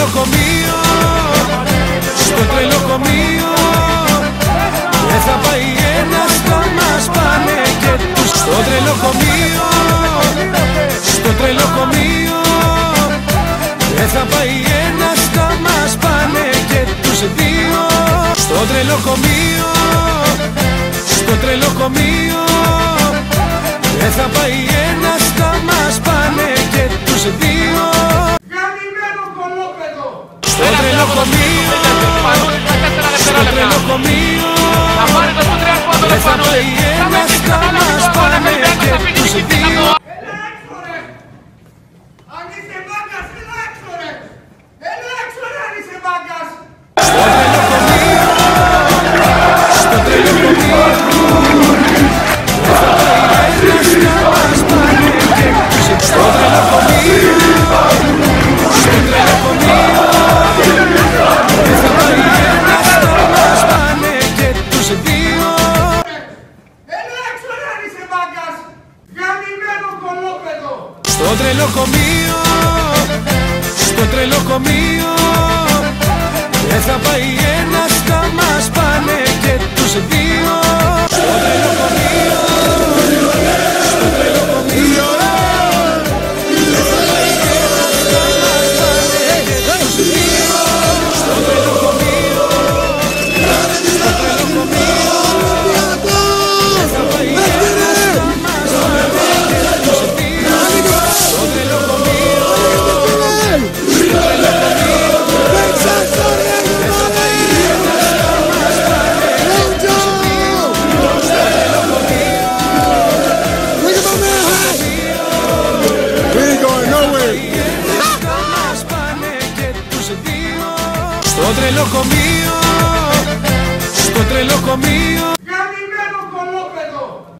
τρελοκομείο, στο τρελοκομείο δεν θα πάει ένας, θα μας πάνε και τους. Στο τρελοκομείο, στο τρελοκομείο δεν θα πάει ένας, θα μας πάνε και τους δύο. Στο τρελοκομείο, στο τρελοκομείο δεν θα πάει ένας, θα μας πάνε και τους δύο. Γαμημένο κολόπεδο! Στο τρελοκομείο, στο τρελοκομείο δεν θα πάει ένας, θα μας πάνε και τους δύο. Έλα έξω ρε! Αν είσαι μάγκας, έλα έξω ρε! Έλα έξω ρε αν είσαι μάγκας! Στο τρελοκομείο, στο τρελοκομείο δεν θα πάει ένας, θα μας πάνε και τους δύο. Στο τρελοκομείο, στο τρελοκομείο δεν θα πάει ένας, θα μας πάνε και τους δύο. Έλα έξω ρε αν είσαι μάγκας! Γαμημένο κολόπεδο! Στο τρελοκομείο, στο τρελοκομείο δεν θα πάει ένας, θα μας πάνε και τους δύο. Στο τρελοκομείο, στο τρελοκομείο δεν θα πάει ένας, θα μας πάνε και τους δύο. Στο τρελοκομείο, στο τρελοκομείο δεν θα πάει ένας, θα μας πάνε και τους δύο. Στο τρελοκομείο, στο τρελοκομείο δεν θα πάει ένας, θα μας πάνε και τους δύο. Στο τρελοκομείο, We ain't going nowhere. θα μας πάνε και τους δύο. Στο τρελοκομείο, στο τρελοκομείο